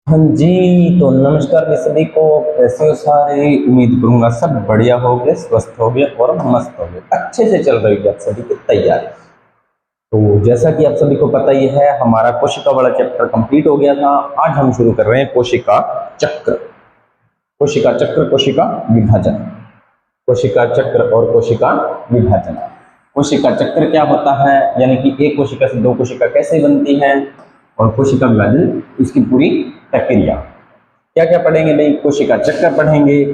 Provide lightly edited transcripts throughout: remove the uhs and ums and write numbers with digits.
हाँ जी। तो नमस्कार मैं सभी को। कैसे हो सारे? उम्मीद करूंगा सब बढ़िया हो गए, स्वस्थ हो गए और मस्त हो गए, अच्छे से चल रही है आप सभी की तैयारी। तो जैसा कि आप सभी को पता ही है, हमारा कोशिका वाला चैप्टर कंप्लीट हो गया था। आज हम शुरू कर रहे हैं कोशिका चक्र। कोशिका चक्र, कोशिका विभाजन। कोशिका चक्र और कोशिका विभाजन। कोशिका चक्र क्या होता है, यानी कि एक कोशिका से दो कोशिका कैसे बनती है, और कोशिका विभाजन, इसकी पूरी प्रक्रिया। क्या क्या पढ़ेंगे भाई? कोशिका चक्र पढ़ेंगे,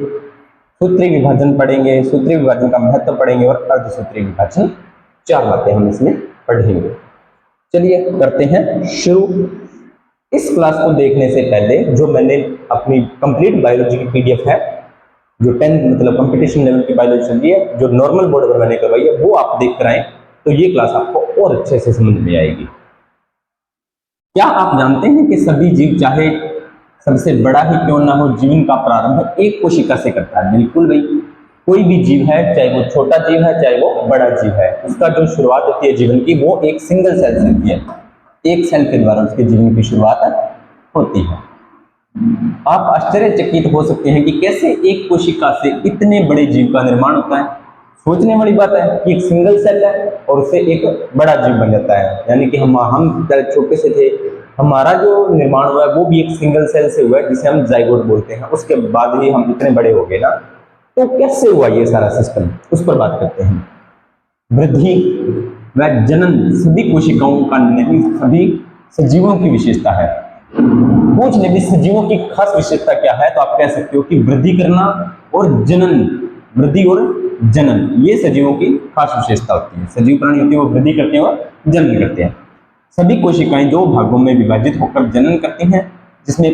सूत्री विभाजन पढ़ेंगे, सूत्री विभाजन का महत्व पढ़ेंगे और अर्धसूत्री विभाजन। चार बातें हम इसमें पढ़ेंगे। चलिए करते हैं शुरू। इस क्लास को देखने से पहले जो मैंने अपनी कंप्लीट बायोलॉजी की पीडीएफ है, जो 10th मतलब कंपटीशन लेवल की बायोलॉजी चल रही है, जो नॉर्मल बोर्ड पर मैंने करवाई है, वो आप देख कर आए तो ये क्लास आपको और अच्छे से समझ में आएगी। क्या आप जानते हैं कि सभी जीव, चाहे सबसे बड़ा ही क्यों ना हो, जीवन का प्रारंभ एक कोशिका से करता है? बिल्कुल भाई। कोई भी जीव है, चाहे वो छोटा जीव है चाहे वो बड़ा जीव है, उसका जो शुरुआत होती है जीवन की, वो एक सिंगल सेल से होती है। एक सेल के द्वारा उसके जीवन की शुरुआत होती है। आप आश्चर्यचकित हो सकते हैं कि कैसे एक कोशिका से इतने बड़े जीव का निर्माण होता है। सोचने वाली बात है कि एक सिंगल सेल है और उससे एक बड़ा जीव बन जाता है। यानी कि हम जब छोटे से थे, हमारा जो निर्माण हुआ है वो भी एक सिंगल सेल से हुआ है, जिसे हम जाइगोट बोलते हैं। उसके बाद ही हम इतने बड़े हो गए ना। तो कैसे हुआ ये सारा सिस्टम, उस पर बात करते हैं। वृद्धि व जनन सभी कोशिकाओं का नहीं, सभी सजीवों की विशेषता है। पूछ ले भी सजीवों की खास विशेषता क्या है, तो आप कह सकते हो कि वृद्धि करना और जनन। वृद्धि और जनन ये सजीवों की खास विशेषता होती है। सजीव प्राणी होते हैं वो वृद्धि करते हैं और जनन करते हैं। सभी कोशिकाएं दो भागों में विभाजित होकर जनन करती हैं, जिसमें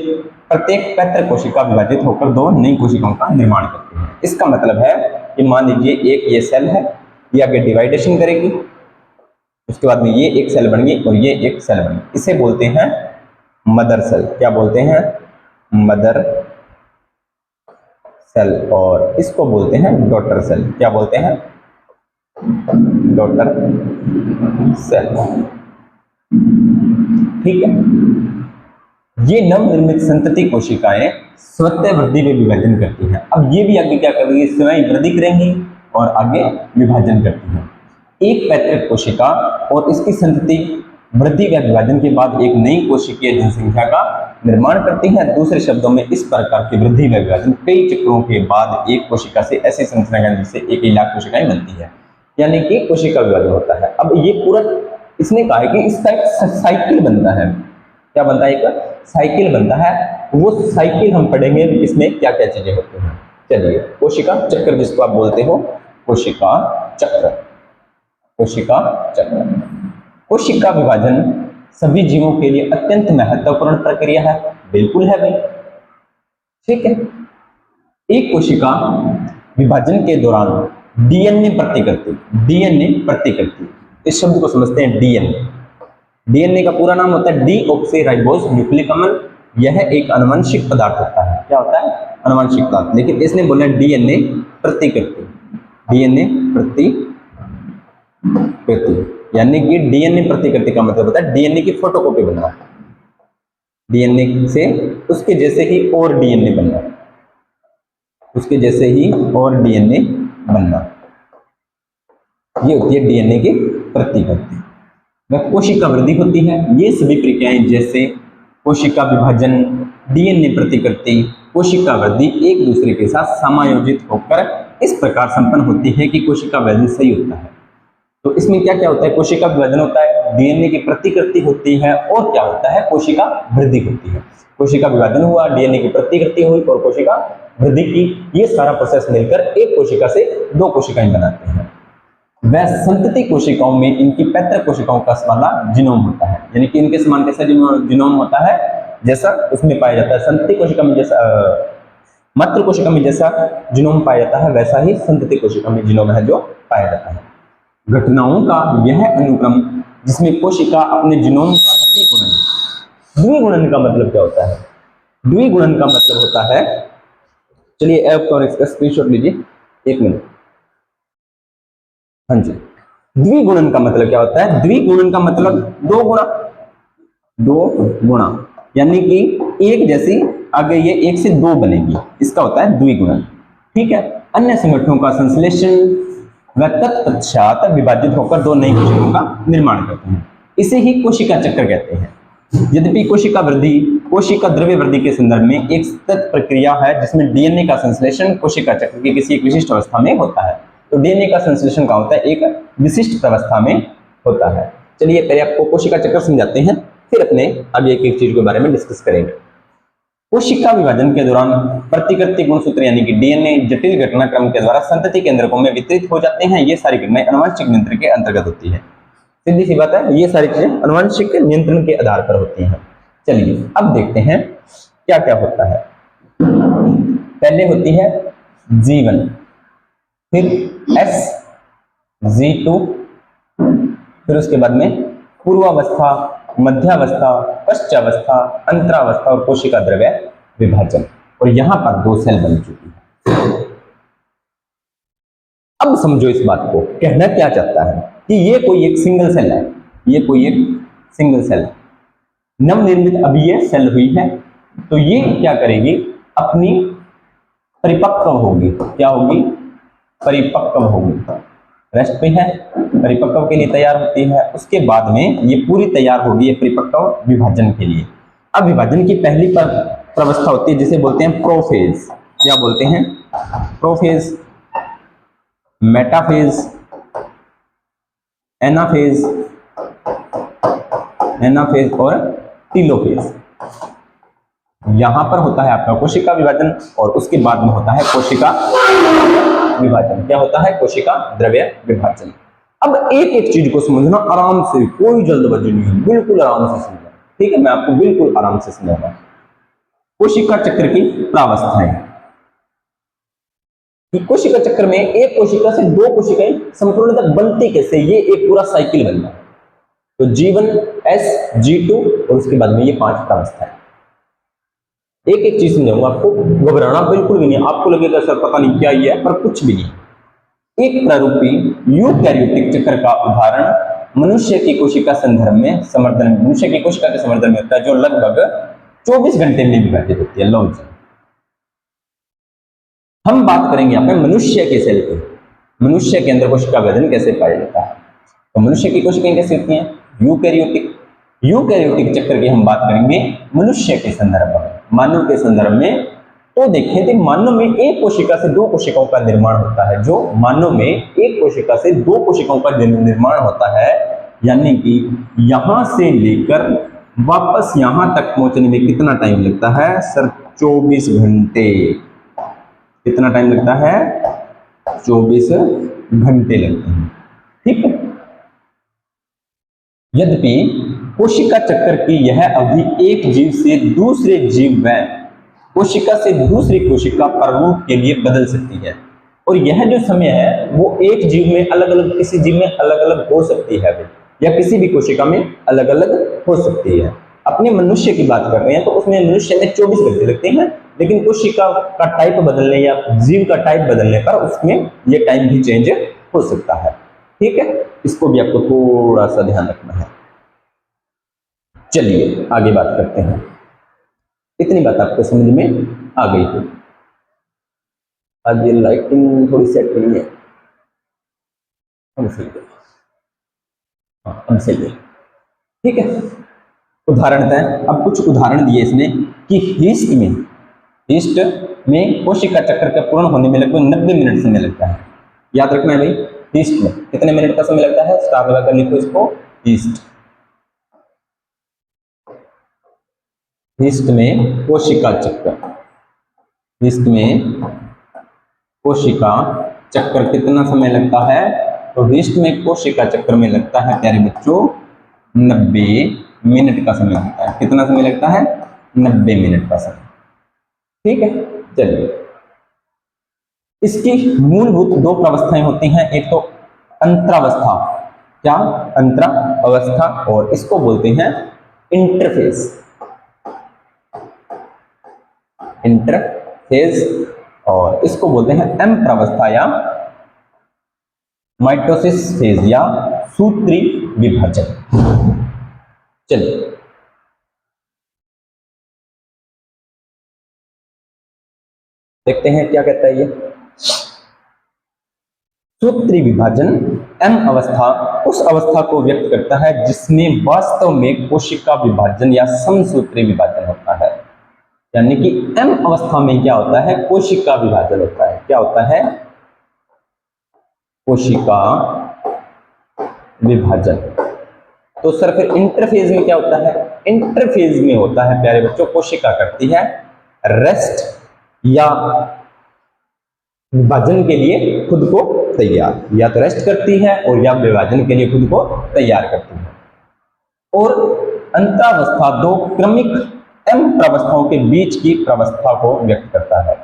प्रत्येक पैतृक कोशिका विभाजित होकर दो नई कोशिकाओं का निर्माण करती है। इसका मतलब है कि मान लीजिए एक ये सेल है, ये आगे डिवाइडेशन करेगी, उसके बाद में ये एक सेल बन गई और ये एक सेल बन गई। इसे बोलते हैं मदर सेल। क्या बोलते हैं? Mother cell. और इसको बोलते हैं डॉटर सेल। क्या बोलते हैं? Daughter cell. ठीक है। ये नवनिर्मित संतति कोशिकाएं स्वतः वृद्धि में विभाजन करती हैं। अब ये भी आगे क्या करेंगी? स्वयं वृद्धि करेंगी और आगे विभाजन करती हैं। एक पैतृक कोशिका और इसकी संतति वृद्धि व विभाजन के बाद एक नई कोशिकीय जनसंख्या का निर्माण करती है। दूसरे शब्दों में, इस प्रकार की वृद्धि व विभाजन कई चक्रों के बाद एक कोशिका से ऐसी संरचना जिससे 1 लाख कोशिकाएं बनती है, यानी कि कोशिका विभाजन होता है। अब ये पूरा इसने कहा है कि इसका एक साइकिल बनता है। क्या बनता है? एक साइकिल बनता है। वो साइकिल हम पढ़ेंगे इसमें क्या क्या चीजें होती हैं। चलिए, कोशिका चक्र जिसको आप बोलते हो, कोशिका चक्र। कोशिका चक्र। कोशिका विभाजन सभी जीवों के लिए अत्यंत महत्वपूर्ण प्रक्रिया है। बिल्कुल है भाई। ठीक है। एक कोशिका विभाजन के दौरान डीएनए प्रति करती, डीएनए प्रति करती। इस शब्द को समझते हैं डीएनए। डीएनए का पूरा नाम होता है डीऑक्सीराइबोस न्यूक्लिक अम्ल। यह एक आनुवंशिक पदार्थ होता है। क्या होता है? आनुवंशिक पदार्थ। लेकिन इसने बोला डीएनए प्रतिकृति। डीएनए प्रतिकृति, यानी कि डीएनए प्रतिकृति का मतलब होता है डीएनए की फोटोकॉपी बनना। डीएनए से उसके जैसे ही और डीएनए बनना, उसके जैसे ही और डीएनए बनना, ये होती है डीएनए की प्रतिकृति। वह कोशिका वृद्धि होती है। ये सभी प्रक्रियाएं जैसे कोशिका विभाजन, डीएनए प्रतिकृति, कोशिका वृद्धि एक दूसरे के साथ समायोजित होकर इस प्रकार संपन्न होती है कि कोशिका विभाजन सही होता है। तो इसमें क्या क्या होता है? कोशिका विभाजन होता है, डीएनए की प्रतिकृति होती है, और क्या होता है? कोशिका वृद्धि होती है। कोशिका विभाजन हुआ, डीएनए की प्रतिकृति हुई और कोशिका वृद्धि की। ये सारा प्रोसेस मिलकर एक कोशिका से दो कोशिकाएं बनाते हैं। वह संतति कोशिकाओं में इनकी पैतृक कोशिकाओं का वाला जीनोम होता है, यानी कि इनके समान कैसा जीनोम होता है, जैसा उसमें पाया जाता है। संतति कोशिका में जैसा मातृ कोशिका में जैसा जीनोम पाया जाता है, वैसा ही संतति कोशिका में जीनोम है जो पाया जाता है। घटनाओं का यह अनुक्रम जिसमें कोशिका अपने जीनोम का द्विगुणन। द्विगुणन का मतलब क्या होता है? द्विगुणन का मतलब होता है, चलिए ऐप और इसका स्क्रीनशॉट लीजिए, 1 मिनट। हाँ जी। द्विगुणन का मतलब क्या होता है? द्विगुणन का मतलब दो गुणा, दो गुणा, यानी कि एक जैसी आगे ये एक से दो बनेगी, इसका होता है द्विगुणन। ठीक है। अन्य संगठनों का संश्लेषण व तत्पश्चात विभाजित होकर दो नई कोशिकाओं का निर्माण करते हैं, इसे ही कोशिका चक्र कहते हैं। यद्यपि कोशिका वृद्धि कोशिका द्रव्य वृद्धि के संदर्भ में एक सतत प्रक्रिया है, जिसमें डीएनए का संश्लेषण कोशिका चक्र की किसी एक विशिष्ट अवस्था में होता है। तो डीएनए का संश्लेषण क्या होता है, एक विशिष्ट अवस्था में होता है। चलिए पहले आपको कोशिका चक्र समझाते हैं, फिर अपने आगे एक एक चीज के बारे में डिस्कस करेंगे। कोशिका विभाजन के दौरान प्रतिकृति गुणसूत्र यानी कि डीएनए जटिल घटनाक्रम के द्वारा संतति केंद्रकों में वितरित हो जाते हैं। ये सारी घटनाएं आनुवंशिक नियंत्रण के अंतर्गत होती है। सीधी सी बात है, ये सारी चीजें आनुवंशिक नियंत्रण के आधार पर होती हैं। चलिए अब देखते हैं क्या क्या होता है। पहले होती है G1, फिर G2, फिर उसके बाद में पूर्वावस्था, मध्यावस्था, पश्चावस्था, अंतरावस्था और कोशिका द्रव्य विभाजन। और यहां पर दो सेल बन चुकी है। अब समझो इस बात को, कहना क्या चाहता है कि ये कोई एक सिंगल सेल है, ये कोई एक सिंगल सेल है, नवनिर्मित अभी ये सेल हुई है। तो ये क्या करेगी, अपनी परिपक्व होगी। क्या होगी, परिपक्व होगी। रेस्ट पे है, परिपक्व के लिए तैयार होती है। उसके बाद में ये पूरी तैयार होगी ये परिपक्व विभाजन के लिए। अब विभाजन की पहली प्रवस्था होती है जिसे बोलते हैं प्रोफेज। क्या बोलते हैं, प्रोफेज, मेटाफेज, एनाफेज, एनाफेज और टीलोफेज। यहां पर होता है आपका कोशिका विभाजन और उसके बाद में होता है कोशिका विभाजन। क्या होता है, कोशिका द्रव्य विभाजन। अब एक एक चीज को समझना आराम से, कोई जल्दबाजी नहीं है, बिल्कुल आराम से समझना। ठीक है, मैं आपको बिल्कुल आराम से समझाऊंगा। कोशिका चक्र की प्रावस्थाएं, कि कोशिका चक्र में एक कोशिका से दो कोशिकाएं संपूर्णतः बनती कैसे, ये एक पूरा साइकिल बनना है। तो G1, S, G2 और उसके बाद में ये 5 प्रावस्थाएं। एक एक चीज समझाऊंगा आपको, घबराना बिल्कुल भी नहीं। आपको लगेगा सर पता नहीं क्या ये है, पर कुछ भी नहीं। एक प्रारूपी यूकैरियोटिक चक्र का उदाहरण मनुष्य की कोशिका संदर्भ में समर्दन, मनुष्य की कोशिका के समर्दन में होता है, जो लगभग 24 घंटे में विभाजित होती है। लो जी, हम बात करेंगे यहाँ पे मनुष्य के सेल की, मनुष्य के अंदर कोशिका विभाजन कैसे पाया जाता है। तो मनुष्य की कोशिकाएं कैसे होती हैं, यूकैरियोटिक। यूकैरियोटिक चक्र की हम बात करेंगे मनुष्य के संदर्भ में, मानव के संदर्भ में। तो देखें तो मानव में एक कोशिका से दो कोशिकाओं का निर्माण होता है। जो मानव में एक कोशिका से दो कोशिकाओं का निर्माण होता है, यानी कि यहां से लेकर वापस यहां तक पहुंचने में कितना टाइम लगता है सर, 24 घंटे। कितना टाइम लगता है, 24 घंटे लगते हैं। ठीक है। यद्यपि कोशिका चक्र की यह अवधि एक जीव से दूसरे जीव में, कोशिका से दूसरी कोशिका प्रारूप के लिए बदल सकती है। और यह जो समय है वो एक जीव में अलग अलग, किसी जीव में अलग अलग हो सकती है, या किसी भी कोशिका में अलग अलग हो सकती है। अपने मनुष्य की बात कर रहे हैं तो उसमें मनुष्य में 24 घंटे लगते हैं, लेकिन कोशिका का टाइप बदलने या जीव का टाइप बदलने पर उसमें यह टाइम भी चेंज हो सकता है। ठीक है, इसको भी आपको थोड़ा सा ध्यान रखना है। चलिए आगे बात करते हैं। इतनी बात आपको समझ में आ गई हो। आज ये लाइटिंग थोड़ी सेट नहीं है, अब सही है। हाँ अब सही है। ठीक है, उदाहरण है। अब कुछ उदाहरण दिए इसने कि हीस्ट में कोशिका चक्र का पूर्ण होने में लगभग 90 मिनट समय लगता है। याद रखना है भाई, हीस्ट में कितने मिनट का समय लगता है, स्टार लगाकर लिखो इसको, हीस्ट। हीस्ट में कोशिका चक्र, हीस्ट में कोशिका चक्र कितना समय लगता है, तो हीस्ट में कोशिका चक्र में लगता है प्यारे बच्चों 90 मिनट का समय लगता है। कितना समय लगता है, 90 मिनट का समय। ठीक है, चलिए इसकी मूलभूत दो प्रावस्थाएं होती हैं, एक तो अंतरावस्था। क्या, अंतरावस्था, और इसको बोलते हैं इंटरफेज। इंटरफेज, और इसको बोलते हैं एम प्रावस्था या माइटोसिस फेज या सूत्री विभाजन। चलिए देखते हैं क्या कहता है ये। सूत्री विभाजन एम अवस्था उस अवस्था को व्यक्त करता है जिसमें वास्तव में कोशिका विभाजन या समसूत्री विभाजन होता है। यानी कि एम अवस्था में क्या होता है, कोशिका विभाजन होता है। क्या होता है, कोशिका विभाजन। तो सर फिर इंटरफेज में क्या होता है, इंटरफेज में होता है प्यारे बच्चों, कोशिका करती है रेस्ट या विभाजन के लिए खुद को तैयार, या तो रेस्ट करती है और या विभाजन के लिए खुद को तैयार करती है। और अंतरावस्था दो क्रमिक एम प्रावस्थाओं के बीच की प्रावस्था को व्यक्त करता है।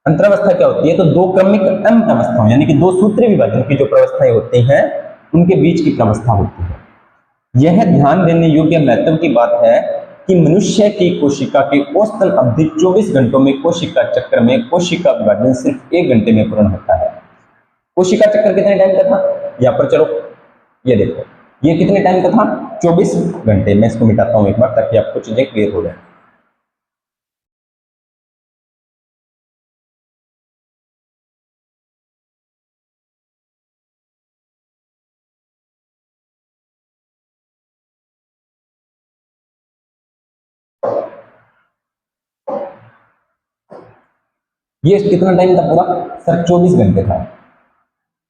अंतरावस्था क्या होती है, तो दो क्रमिक एम प्रावस्थाओं यानी कि दो सूत्री विभाजन की जो प्रावस्थाएं होती हैं उनके बीच की प्रावस्था होती है। यह ध्यान देने योग्य महत्व की बात है कि मनुष्य की कोशिका की औसतन अवधि 24 घंटों में कोशिका चक्र में कोशिका विभाजन सिर्फ 1 घंटे में पूर्ण होता है। कोशिका चक्र कितने टाइम का था, यहाँ पर चलो ये देखो, ये कितने टाइम का था, 24 घंटे। मैं इसको मिटाता हूं एक बार ताकि आपको चीजें क्लियर हो जाए। ये कितना टाइम था पूरा, सर 24 घंटे था।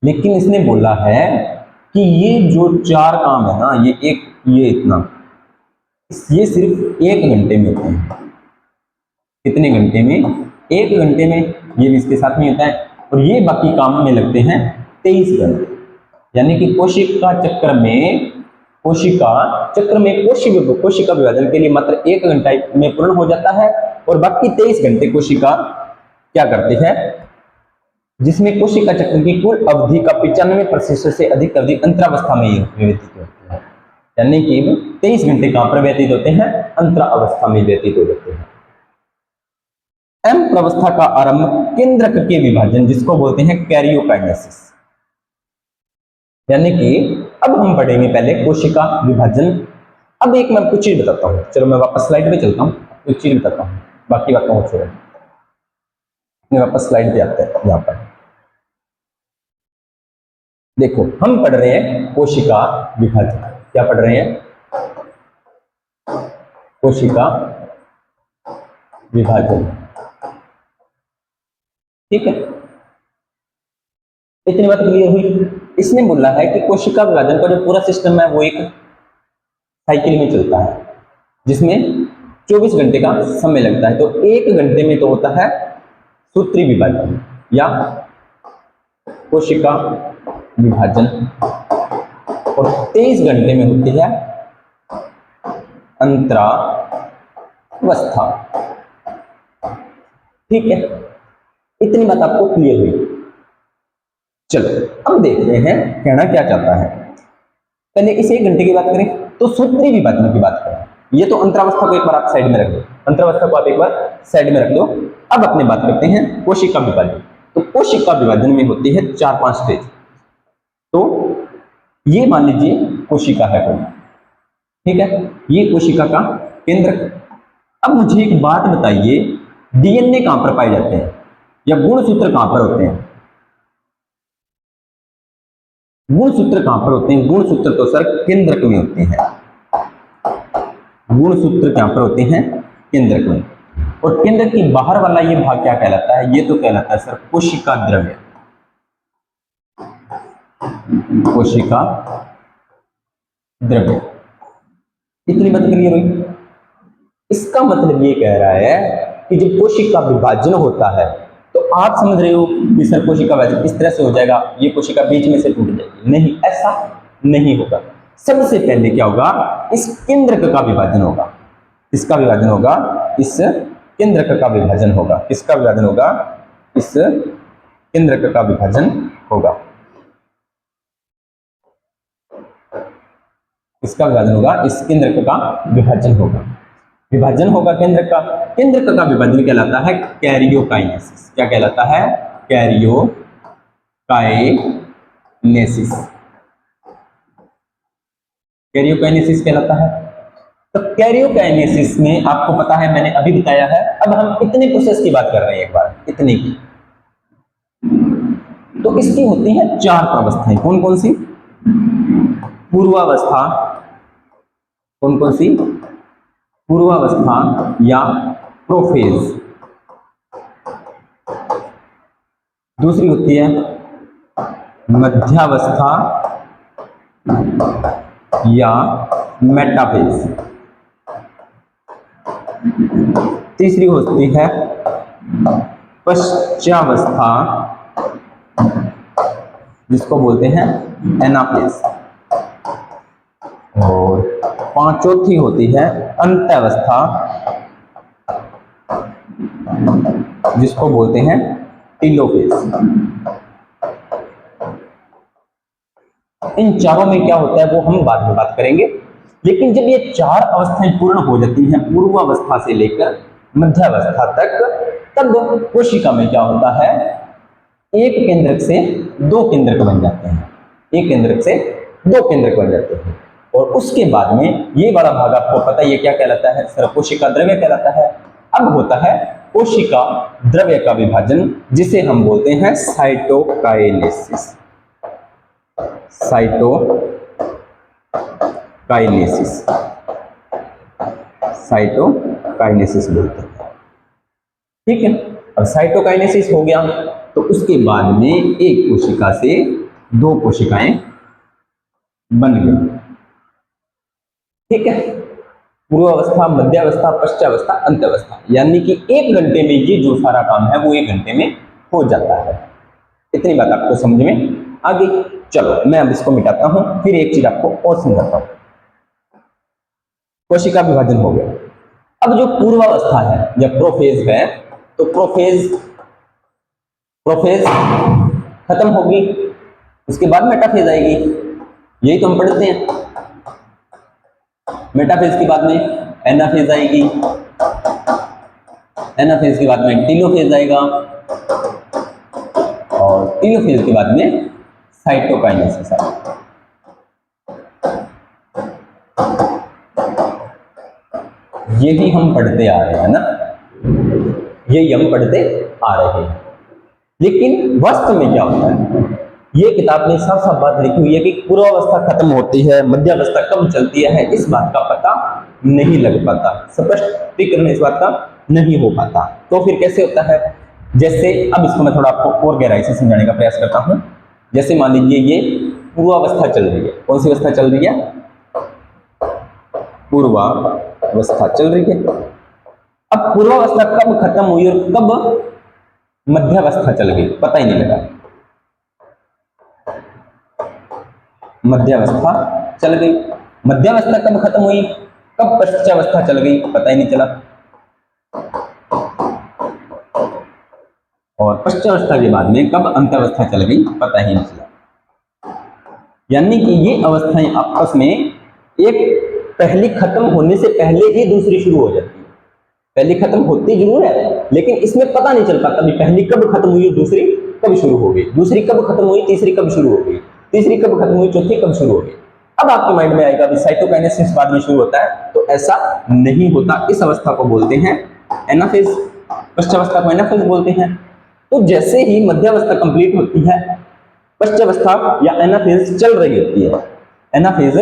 लेकिन इसने बोला है कि ये जो 4 काम है ना, ये इतना, ये सिर्फ 1 घंटे में होते हैं। कितने घंटे में, 1 घंटे में। ये भी इसके साथ में होता है। और ये बाकी काम में लगते हैं 23 घंटे। यानी कि कोशिका चक्र में कोशिका विभाजन के लिए मात्र 1 घंटा में पूर्ण हो जाता है और बाकी 23 घंटे कोशिका क्या करती है, जिसमें कोशिका चक्र की कुल अवधि का 95% से अधिक अवधि अंतरावस्था में व्यतीत होती है। यानी कि 23 घंटे कहां पर व्यतीत होते हैं, अंतरावस्था में व्यतीत हो जाते हैं। एम प्रावस्था का आरंभ केंद्रक के विभाजन, जिसको बोलते हैं कैरियोकाइनेसिस। यानी कि अब हम पढ़ेंगे पहले कोशिका विभाजन। अब एक मैं कुछ चीज बताता हूं, चलो मैं वापस स्लाइड पे चलता हूं, कुछ चीज बताता हूं, बाकी बातों को छोड़ो। वापस स्लाइड पे आते हैं। यहां पर देखो, हम पढ़ रहे हैं कोशिका विभाजन। क्या पढ़ रहे हैं, कोशिका विभाजन। ठीक है, इतनी बात क्लियर हुई। इसने बोला है कि कोशिका विभाजन का जो पूरा सिस्टम है वो एक साइकिल में चलता है जिसमें 24 घंटे का समय लगता है। तो 1 घंटे में तो होता है सूत्री विभाजन या कोशिका विभाजन और 23 घंटे में होती है अंतरावस्था। ठीक है, इतनी बात आपको क्लियर हुई। चलो अब देखते हैं कहना क्या चाहता है। पहले इस 1 घंटे की बात करें तो सूत्री विभाजन की बात करें। ये तो अंतरावस्था को एक बार आप साइड में रख दो, अंतरावस्था को आप एक बार साइड में रख दो। अब अपने बात करते हैं कोशिका विभाजन। तो कोशिका विभाजन में होती है 4-5 स्टेज। तो ये मान लीजिए कोशिका है कोई, ठीक है, ये कोशिका का केंद्र। अब मुझे एक बात बताइए, डीएनए कहां पर पाए जाते हैं या गुणसूत्र कहां पर होते हैं? गुणसूत्र कहां पर होते हैं? गुणसूत्र तो सर केंद्रक में होते हैं। गुणसूत्र कहां पर होते हैं? केंद्रक में। और केंद्र की बाहर वाला ये भाग क्या कहलाता है? ये तो कहलाता है सर कोशिका द्रव्य। कोशिका द्रव्य। इतनी बात क्लियर हुई। इसका मतलब ये कह रहा है कि जब कोशिका विभाजन होता है तो आप समझ रहे हो कि सर कोशिका विभाजन इस तरह से हो जाएगा, ये कोशिका बीच में से टूट जाएगी। नहीं, ऐसा नहीं होगा। सबसे पहले क्या होगा, इस केंद्रक का विभाजन होगा। इसका विभाजन होगा, इस केंद्रक का विभाजन होगा। किसका विभाजन होगा? इस केंद्रक का विभाजन होगा। इसका विभाजन होगा, इस केंद्रक का विभाजन होगा। विभाजन होगा केंद्रक का। केंद्रक का विभाजन कहलाता है कैरियोकाइनेसिस। क्या कहलाता है? कैरियोकाइनेसिस। कैरियोकाइनेसिस कहलाता है। तो कैरियोकाइनेसिस में आपको पता है, मैंने अभी बताया है। अब हम इतने प्रोसेस की बात कर रहे हैं, एक बार इतने की। तो इसकी होती है चार अवस्थाएं। कौन कौन सी? पूर्वावस्था। कौन कौन सी? पूर्वावस्था या प्रोफेज। दूसरी होती है मध्यावस्था या मेटाफेज। तीसरी होती है पश्चावस्था, जिसको बोलते हैं एनाफेज। और चौथी होती है अंत्यावस्था, जिसको बोलते हैं टीलोफेज। इन चारों में क्या होता है वो हम बाद में बात करेंगे। लेकिन जब ये चार अवस्थाएं पूर्ण हो जाती हैं, पूर्वावस्था से लेकर मध्यावस्था तक, तब कोशिका में क्या होता है, एक केंद्रक से दो केंद्रक बन जाते हैं। एक केंद्रक से दो केंद्रक बन जाते हैं। और उसके बाद में ये वाला भाग आपको पता है ये क्या कहलाता है? सर, कोशिका द्रव्य कहलाता है। अब होता है कोशिका द्रव्य का विभाजन, जिसे हम बोलते हैं साइटोकाइनेसिस। साइटोकाइनेसिस, साइटोकाइनेसिस बोलते हैं। ठीक है, अब साइटोकाइनेसिस हो गया तो उसके बाद में एक कोशिका से दो कोशिकाएं बन गई। ठीक है, पूर्वावस्था, मध्यावस्था, पश्चावस्था, अंत्यावस्था, यानी कि एक घंटे में ये जो सारा काम है वो एक घंटे में हो जाता है। इतनी बात आपको समझ में आ गई? चलो मैं अब इसको मिटाता हूं, फिर एक चीज आपको और समझाता हूं। कोशिका विभाजन हो गया। अब जो पूर्वावस्था है या प्रोफेज है, तो प्रोफेज खत्म होगी, उसके बाद मेटाफेज आएगी। यही तो हम पढ़ते हैं। मेटाफेज के बाद में एनाफेज आएगी, एनाफेज के बाद में टीलोफेज आएगा, और टीलोफेज के बाद में साइटोकाइनेसिस आएगा। यही हम पढ़ते आ रहे हैं ना, यही हम पढ़ते आ रहे हैं। लेकिन वास्तव में क्या होता है, ये किताब में साफ साफ बात लिखी हुई है कि पूर्वावस्था खत्म होती है, मध्यावस्था कब चलती है, इस बात का पता नहीं लग पाता, स्पष्टीकरण इस बात का नहीं हो पाता। तो फिर कैसे होता है? जैसे अब इसको मैं थोड़ा आपको और गहराई से समझाने का प्रयास करता हूं। जैसे मान लीजिए ये पूर्वावस्था चल रही है। कौन सी अवस्था चल रही है? पूर्वावस्था चल रही है। अब पूर्वावस्था कब खत्म हुई और कब मध्यावस्था चल गई, पता ही नहीं लगा। मध्यावस्था चल गई। मध्यावस्था कब खत्म हुई, कब पश्चावस्था चल गई, पता ही नहीं चला। और पश्चावस्था के बाद में कब अंत्यावस्था चल गई, पता ही नहीं चला। यानी कि ये अवस्थाएं आपस में एक पहली खत्म होने से पहले ही दूसरी शुरू हो जाती है। पहली खत्म होती जरूर है, लेकिन इसमें पता नहीं चल पाता भी पहली कब खत्म हुई, दूसरी कब शुरू हो गई, दूसरी कब खत्म हुई, तीसरी कब शुरू हो गई, तीसरी कब खत्म हुई, चौथी कब शुरू हो गई। अब आपके माइंड में आएगा भी साइटोकाइनेसिस बाद में शुरू होता है, तो ऐसा नहीं होता। इस अवस्था को बोलते हैं एनाफेज, पश्चावस्था को एनाफेज बोलते हैं। तो जैसे ही मध्यावस्था कंप्लीट होती है, पश्चावस्था या एनाफेज चल रही होती है, एनाफेज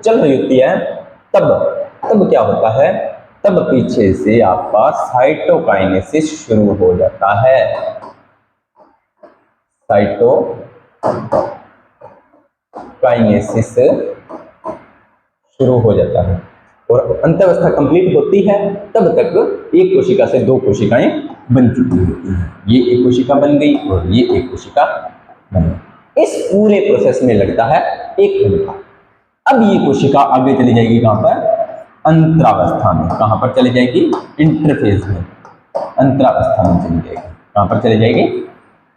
चल रही होती है, तब क्या होता है, तब पीछे से आपका साइटोकाइनेसिस शुरू हो जाता है। साइटोकाइनेसिस शुरू हो जाता है और अंत्यावस्था कंप्लीट होती है, तब तक एक कोशिका से दो कोशिकाएं बन चुकी होती हैं। ये एक कोशिका बन गई और ये एक कोशिका बन गई। इस पूरे प्रोसेस में लगता है एक घंटा। अब ये कोशिका आगे चली जाएगी कहां पर? अंतरावस्था में। कहां पर चली जाएगी? इंटरफेज में, अंतरावस्था में चली जाएगी। कहां पर चली जाएगी?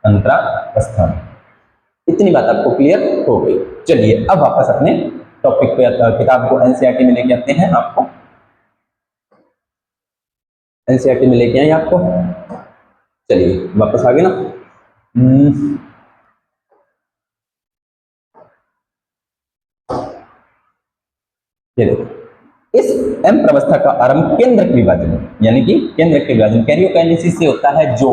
अंतरावस्था में। इतनी बात आपको क्लियर हो गई। चलिए अब वापस अपने टॉपिक पे, किताब को एनसीईआरटी में लेके आते हैं। आपको एनसीईआरटी में लेके आए आपको। चलिए वापस आ गए ना। ये देखो, इस एम प्रवस्था का आरंभ केंद्रक विभाजन यानी कि केंद्रक विभाजन कैरियोकाइनेसिस से होता है, जो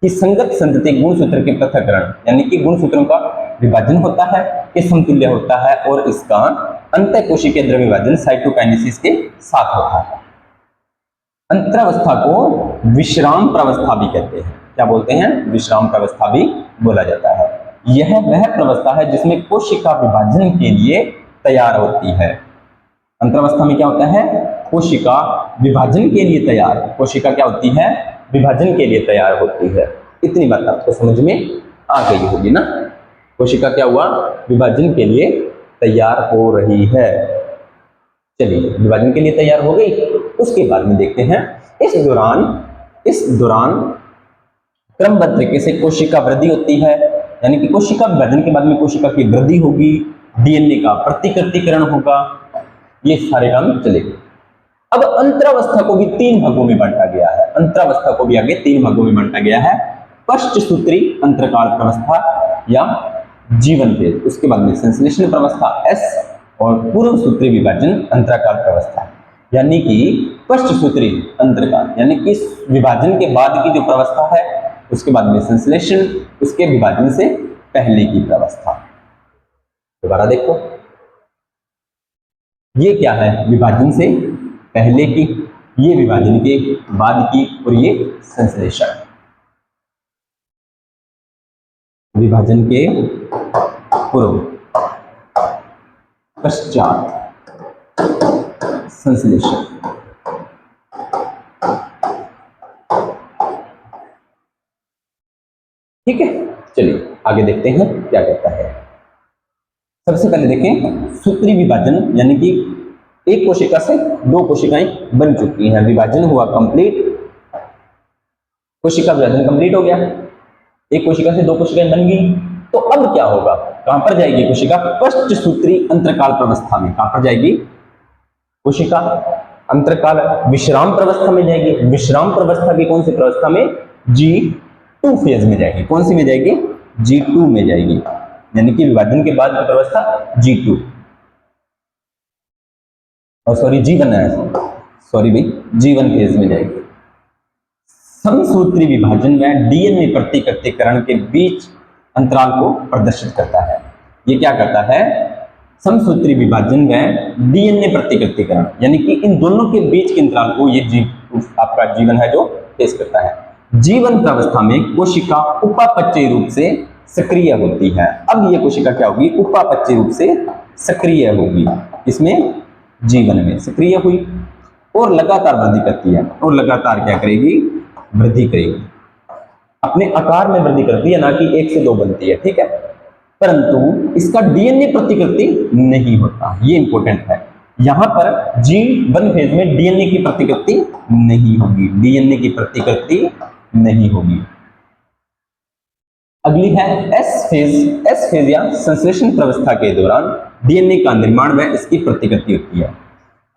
कि संगत संतति गुणसूत्र के पृथक्करण यानी कि गुणसूत्रों का विभाजन होता है के समतुल्य होता है, और इसका अंतःकोशिकीय द्रव्य विभाजन साइटोकाइनेसिस के साथ होता है। अंतरावस्था को विश्राम प्रावस्था भी कहते हैं। क्या बोलते हैं? विश्राम प्रावस्था भी बोला जाता है। यह वह प्रावस्था है जिसमें कोशिका विभाजन के लिए तैयार होती है। अंतरावस्था में क्या होता है? कोशिका विभाजन के लिए तैयार, कोशिका क्या होती है? विभाजन के लिए तैयार होती है। इतनी बात आपको समझ में आ गई होगी ना। कोशिका क्या हुआ? विभाजन के लिए तैयार हो रही है। चलिए, विभाजन के लिए तैयार हो गई। उसके बाद में देखते हैं इस दौरान क्रमबद्ध तरीके से कोशिका वृद्धि होती है, यानी कि कोशिका विभाजन के बाद में कोशिका की वृद्धि होगी, डीएनए का प्रतिकृतिकरण होगा, ये सारे काम चलेंगे। अब अंतरावस्था को भी 3 भागों में बांटा गया है। अंतरावस्था को भी आगे 3 भागों में बांटा गया है। पश्चसूत्री अंतरकाल प्रावस्था या जीवन फेज, उसके बाद में संश्लेषण प्रावस्था एस, और पूर्व सूत्री विभाजन अंतराकाल प्रावस्था, यानी कि पश्चसूत्री अंतरकाल यानी कि विभाजन के बाद की जो प्रावस्था है, उसके बाद में संश्लेषण, उसके विभाजन से पहले की प्रावस्था। दोबारा देखो, ये क्या है? विभाजन से पहले की, ये विभाजन के बाद की, और ये संश्लेषण। विभाजन के पूर्व, पश्चात, संश्लेषण। ठीक है, चलिए आगे देखते हैं क्या कहता है। सबसे पहले देखें सूत्री विभाजन, यानी कि एक कोशिका से 2 कोशिकाएं बन चुकी हैं, विभाजन हुआ कंप्लीट, कोशिका विभाजन कंप्लीट हो गया, एक कोशिका से 2 कोशिकाएं बन गई, तो अब क्या होगा? कहां पर जाएगी कोशिका? पश्चसूत्री अंतरकाल प्रावस्था में। कहां पर जाएगी कोशिका? अंतरकाल विश्राम प्रावस्था में जाएगी। विश्राम प्रावस्था की कौन सी प्रावस्था में? G2 फेज में जाएगी। कौन सी में जाएगी? G2 में जाएगी, यानी कि विभाजन के बाद की प्रावस्था G2, और सॉरी G1 है, सॉरी भाई, G1 फेज में जाएगी। समसूत्री विभाजन में डीएनए प्रतिकृतिकरण के बीच अंतराल को प्रदर्शित करता है। ये क्या करता है? समसूत्री विभाजन में डीएनए प्रतिकृतिकरण, यानी कि इन दोनों के बीच के अंतराल को ये आपका जीवन है जो फेस करता है। जीवन प्रावस्था में कोशिका उपापचयी रूप से सक्रिय होती है। अब ये कोशिका क्या होगी? उपापचयी रूप से सक्रिय होगी, इसमें जीवन में सक्रिय हुई और लगातार वृद्धि करती है। और लगातार क्या करेगी? वृद्धि करेगी, अपने आकार में वृद्धि करती है, ना कि 1 से 2 बनती है। ठीक है, परंतु इसका डीएनए प्रतिकृति नहीं होता, ये इंपॉर्टेंट है। यहां पर G1 फेज में डीएनए की प्रतिकृति नहीं होगी, डीएनए की प्रतिकृति नहीं होगी। अगली है एस फेज। एस फेज या संश्लेषण प्रावस्था के दौरान डीएनए का निर्माण व इसकी प्रतिकृति होती है।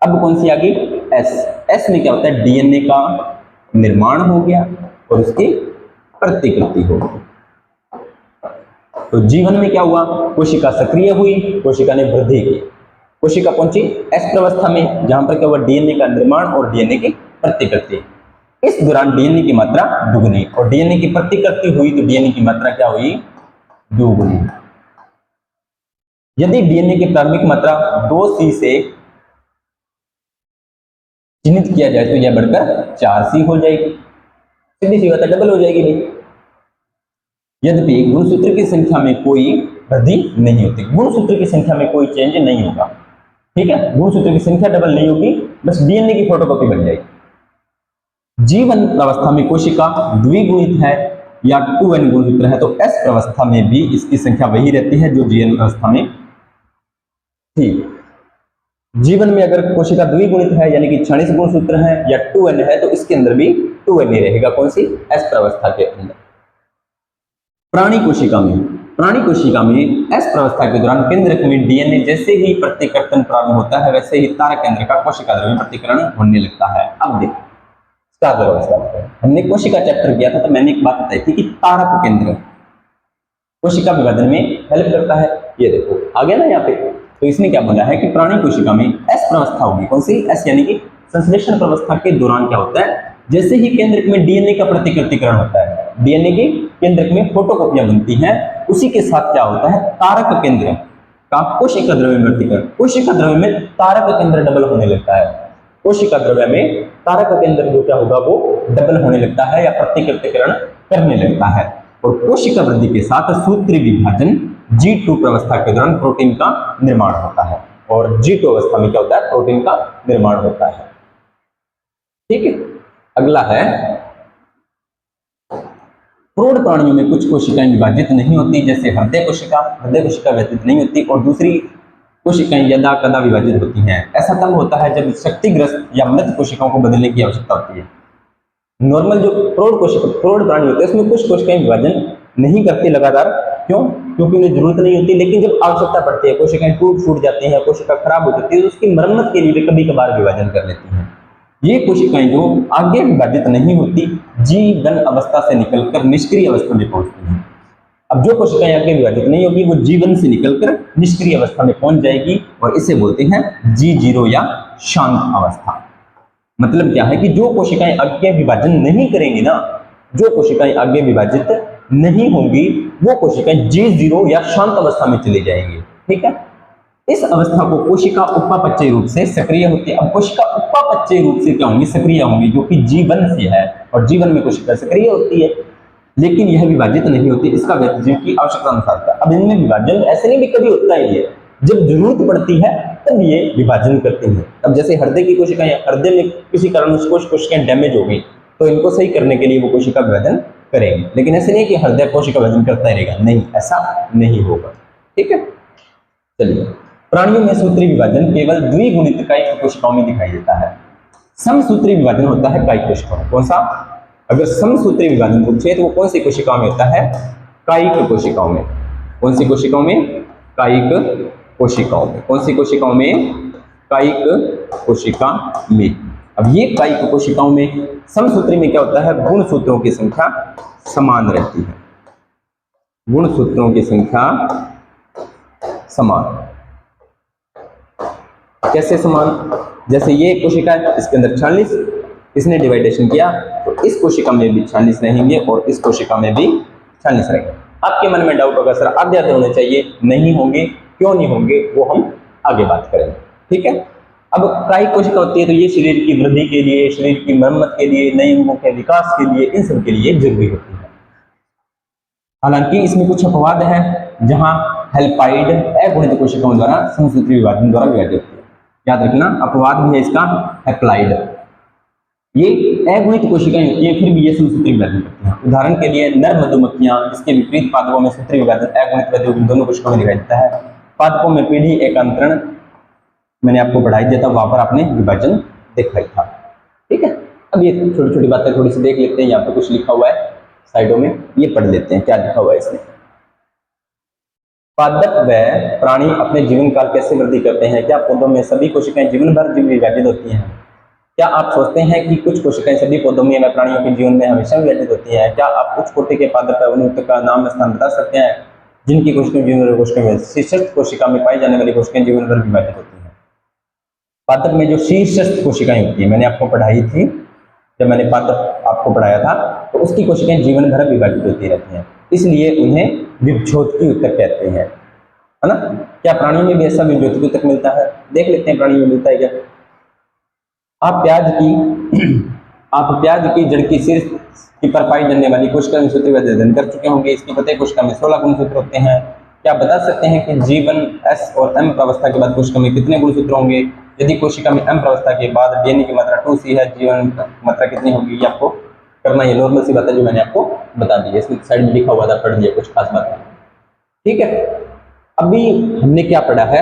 अब कौन सी आ गई? एस। एस में क्या होता है? डीएनए का निर्माण हो गया और उसकी प्रतिकृति हो गई। तो जीवन में क्या हुआ? कोशिका सक्रिय हुई, कोशिका ने वृद्धि की, कोशिका पहुंची एस प्रावस्था में, जहां पर क्या हुआ? डीएनए का निर्माण और डीएनए की प्रतिकृति। इस दौरान डीएनए की मात्रा दुगनी, और डीएनए की प्रतिकृति हुई तो डीएनए की मात्रा क्या हुई? दुगनी। यदि डीएनए की प्रारंभिक मात्रा 2C से चिन्हित किया जाए तो यह बढ़कर 4C हो जाएगी, सीधी सी बात है, डबल हो जाएगी भाई। यद्यपि गुणसूत्र की संख्या में कोई वृद्धि नहीं होती, गुणसूत्र की संख्या में कोई चेंज नहीं होगा। ठीक है, गुणसूत्र की संख्या डबल नहीं होगी, बस डीएनए की फोटोकॉपी बन जाएगी। जीवन प्रावस्था में कोशिका द्विगुणित है या 2n गुणसूत्र है, तो एस प्रावस्था में भी इसकी संख्या वही रहती है जो जीवन प्रावस्था में थी। जीवन में अगर कोशिका द्विगुणित है यानी कि 46 गुणसूत्र है या 2n है, तो इसके अंदर भी 2n ही रहेगा। कौन सी? एस प्रावस्था के अंदर। प्राणी कोशिका में एस प्रावस्था के दौरान केंद्रक में डीएनए जैसे ही प्रतिकृतन प्रारंभ होता है, वैसे ही तारक केंद्र का कोशिका द्रव्य प्रतिकरण होने लगता है। अब देखो हमने कोशिका चैप्टर किया था, तो मैंने एक बात बताई थी कि तारक केंद्र कोशिका विभाजन में हेल्प करता है। ये देखो आ गया ना यहाँ पे, तो इसने क्या बोला है कि प्राणी कोशिका में एस प्रवस्था होगी। कौन सी? एस, यानी कि संश्लेषण प्रवस्था के दौरान क्या होता है, जैसे ही केंद्रक में डीएनए का प्रतिकृतिकरण होता है, डीएनए के केंद्रक में फोटोकॉपियां बनती हैं, उसी के साथ क्या होता है, तारक केंद्र का कोशिका द्रव्य में वर्गीकरण, कोशिका द्रव्य में तारक केंद्र डबल होने लगता है। कोशिका द्रव्य में तारक केंद्र जो क्या होगा वो डबल होने लगता है या प्रतिकृतिकरण करने लगता है। और कोशिका वृद्धि के साथ सूत्री विभाजन G2 प्रवस्था के दौरान प्रोटीन का निर्माण होता है। और G2 अवस्था में क्या होता है, प्रोटीन का निर्माण होता है। ठीक है, अगला है प्रौढ़ प्राणियों में कुछ कोशिकाएं विभाजित नहीं होती, जैसे हृदय कोशिका विभाजित नहीं होती और दूसरी कोशिकाएं यदा कदा विभाजित होती हैं। ऐसा तब होता है जब शक्तिग्रस्त या मृत कोशिकाओं को बदलने की आवश्यकता होती है। नॉर्मल जो प्रौढ़ प्राणी होते हैं उसमें कुछ कोशिकाएं विभाजन नहीं करती लगातार, क्यों? क्योंकि उन्हें जरूरत नहीं होती, लेकिन जब आवश्यकता पड़ती है, कोशिकाएं टूट फूट जाती हैं, कोशिका खराब हो जाती है, तो उसकी मरम्मत के लिए वे कभी कभार विभाजन कर लेती हैं। ये कोशिकाएं जो आगे विभाजित नहीं होती, जीवन अवस्था से निकलकर निष्क्रिय अवस्था में पहुंचती हैं। अब जो कोशिकाएं आगे विभाजित नहीं होगी वो जीवन से निकलकर निष्क्रिय अवस्था में पहुंच जाएगी और इसे बोलते हैं G0 या शांत अवस्था। मतलब क्या है कि जो कोशिकाएं आगे विभाजन नहीं करेंगी ना, जो कोशिकाएं आगे विभाजित नहीं होंगी, वो कोशिकाएं G0 या शांत अवस्था में चली जाएंगी। ठीक है, इस अवस्था को कोशिका उपापचय रूप से सक्रिय होती है। अब कोशिका उपापचय रूप से क्या होंगी, सक्रिय होंगी, जो कि जीवन से है, और जीवन में कोशिका सक्रिय होती है लेकिन यह विभाजित नहीं होती, इसका जीव की आवश्यकता अनुसार होता है। अब इनमें विभाजन ऐसे नहीं भी कभी होता ही है, जब जरूरत पड़ती है तब ये विभाजन करती है। अब जैसे हृदय की कोशिकाएं, हृदय में किसी कारण कोशिकाएं डैमेज हो गई तो इनको सही करने के लिए वो कोशिका विभाजन करेंगे, लेकिन ऐसे नहीं कि हृदय कोशिका विभाजन करता ही रहेगा, नहीं, ऐसा नहीं होगा। ठीक है, चलिए, प्राणियों में सूत्री विभाजन केवल द्विगुणित कायिक कोशिकाओं में दिखाई देता है। समसूत्री विभाजन होता है कायिक कोशिकाओं। कौन सा? अगर समसूत्री विभाजन पूछे तो वो कौन सी कोशिकाओं में होता है? कायिक कोशिकाओं में। कौन सी कोशिकाओं में? कायिक कोशिकाओं में। कौन सी कोशिकाओं में? कायिक कोशिका में। अब ये कायिक कोशिकाओं में समसूत्री में क्या होता है, गुणसूत्रों की संख्या समान रहती है। गुणसूत्रों की संख्या समान। कैसे समान? जैसे ये कोशिका है, इसके अंदर 46, इसने डिवाइडेशन किया तो इस कोशिका में भी 46 रहेंगे और इस कोशिका में भी 46 रहेंगे। आपके मन में डाउट होगा सर आधे आधे होने चाहिए, नहीं होंगे, क्यों नहीं होंगे, वो हम आगे बात करेंगे। ठीक है, अब कायिक कोशिका होती है तो ये शरीर की वृद्धि के लिए, शरीर की मरम्मत के लिए, नए अंगों के विकास के लिए, इन सब के लिए जरूरी होती है। हालांकि इसमें कुछ अपवाद है जहां हेल्पाइड अगुणित कोशिकाओं द्वारा समसूत्री विभाजन द्वारा विभाजित होती है। याद रखना, अपवाद भी है इसका, हैप्लाइड। ये अगुणित कोशिकाएं होती हैं फिर भी ये समसूत्री विभाजन करती हैं। उदाहरण के लिए नर मधुमक्खियां, इसके विपरीत पादपों में सूत्री विभाजन अगुणित वैद्योगिक दोनों कोशिकाओं में दिखाई देता है। पादपों में पीढ़ी एकांतरण मैंने आपको पढ़ाई दिया था, वहां पर आपने विभाजन देखा ही था। ठीक है, अब ये छोटी छोटी बातें थोड़ी सी देख लेते हैं। यहाँ पे कुछ लिखा हुआ है साइडों में, ये पढ़ लेते हैं क्या लिखा हुआ है इसमें। पादप व प्राणी अपने जीवन काल कैसे वृद्धि करते हैं? क्या पौधों में सभी कोशिकाएं जीवन भर विभाजित होती हैं? क्या आप सोचते हैं कि कुछ कोशिकाएं सभी पौधों में व प्राणियों के जीवन में हमेशा विभाजित होती हैं? क्या आप कुछ कोटि के पादप वनस्पति का नाम स्थान बता सकते हैं जिनकी कोशिकाएं जीवन भर कोशिका में शीर्षस्थ कोशिका में पाई जाने वाली कोशिकाएं जीवन भर विभाजित होती हैं? पादप में जो शीर्षस्थ कोशिकाएं होती है, मैंने आपको पढ़ाई थी, जब मैंने पादप आपको पढ़ाया था, तो उसकी कोशिकाएं जीवन भर विभाजित होती रहती हैं, इसलिए उन्हें विभज्योति ऊतक कहते हैं, है ना। क्या प्राणी में भी ऐसा विभज्योति ऊतक मिलता है? देख लेते हैं प्राणी में मिलता है क्या। आप प्याज की जड़ की शीर्ष की पर पाई जाने वाली कोशिका में सूत्री विभाजन कर चुके होंगे। इसकी प्रत्येक कोशिका में 16 गुणसूत्र होते हैं। क्या बता सकते हैं कि जीवन एस और एम प्रावस्था के बाद कोशिका में कितने गुणसूत्र होंगे? यदि कोशिका में एम प्रावस्था के बाद डीएनए की मात्रा 2C है, जीवन मात्रा कितनी होगी? ये आपको करना है, नॉर्मल सी बात है जो मैंने आपको बता दी है। इसमें साइड में लिखा हुआ था, पढ़ लिया, कुछ खास बात नहीं। ठीक है, अभी हमने क्या पढ़ा है?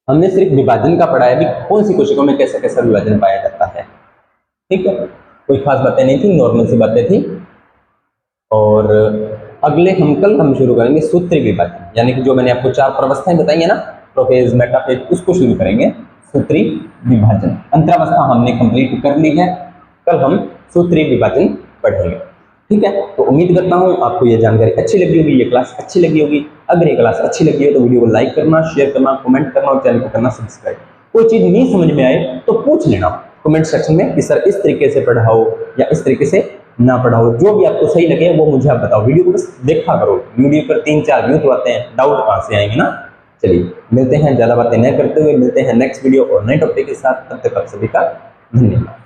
हमने सिर्फ विभाजन का पढ़ा है, अभी कौन सी कोशिकाओं में कैसे कैसा विभाजन पाया जाता है। ठीक है, कोई खास बातें नहीं थी, नॉर्मल सी बातें थी। और कल हम शुरू करेंगे सूत्री विभाजन, यानी कि जो मैंने आपको 4 प्रवस्थाएं बताई है ना, प्रोफेज, मेटाफेज, उसको शुरू करेंगे सूत्री विभाजन। अंतरावस्था हमने कंप्लीट कर ली है, कल हम सूत्री विभाजन पढ़ेंगे। ठीक है, तो उम्मीद करता हूँ आपको ये जानकारी अच्छी लगी होगी, ये क्लास अच्छी लगी होगी। अगर ये क्लास अच्छी लगी हो तो वीडियो को लाइक करना, शेयर करना, कमेंट करना और चैनल को करना सब्सक्राइब। कोई चीज नहीं समझ में आए तो पूछ लेना कमेंट सेक्शन में कि सर इस तरीके से पढ़ाओ या इस तरीके से ना पढ़ाओ, जो भी आपको सही लगे वो मुझे आप बताओ। वीडियो को बस देखा करो, वीडियो पर 3-4 व्यू तो आते हैं, डाउट कहाँ से आएंगे ना। चलिए मिलते हैं, ज्यादा बातें न करते हुए मिलते हैं नेक्स्ट वीडियो और नए टॉपिक के साथ। तब तक आप सभी का धन्यवाद।